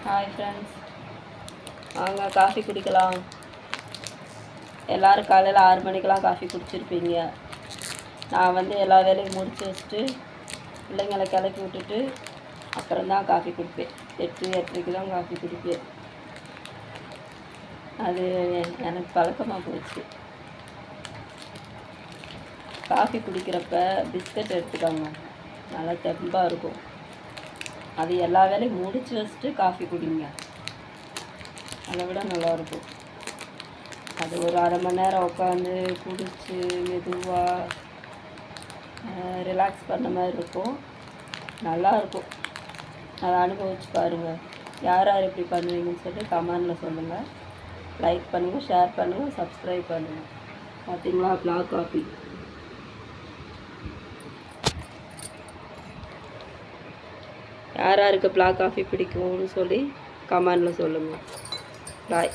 Hi friends, வாங்க coffee குடிக்கலாம். எல்லோரும் காலையில் 6 மணிக்கெலாம் காஃபி குடிச்சிருப்பீங்க. நான் எல்லா வேலையும் முடிச்சு வச்சுட்டு பிள்ளைங்களை கிளப்பி விட்டுட்டு அப்புறம்தான் காஃபி குடிப்பேன். 8-8:30 தான் காஃபி குடிப்பேன். அது எனக்கு பழக்கமாக போச்சு. காஃபி குடிக்கிறப்ப பிஸ்கட் எடுத்துக்கோங்க, நல்லா தெம்பாக இருக்கும். அது எல்லா வேலையும் முடிச்சு வச்சுட்டு காஃபி குடிங்க, அதை விட நல்லாயிருக்கும். அது ஒரு அரை மணி நேரம் உட்காந்து குடித்து மெதுவாக ரிலாக்ஸ் பண்ண மாதிரி இருக்கும், நல்லாயிருக்கும். அதை அனுபவிச்சு பாருங்கள். யார் யார் இப்படி பண்ணுவீங்கன்னு சொல்லிட்டு கமெண்டில் சொல்லுங்கள். லைக் பண்ணுங்கள், ஷேர் பண்ணுங்கள், சப்ஸ்கிரைப் பண்ணுங்கள். பார்த்தீங்களா, பிளாக் காஃபி. யார் யாருக்கு பிளாக் காஃபி பிடிக்கும்னு சொல்லி கமெண்டில் சொல்லுங்கள். பாய்.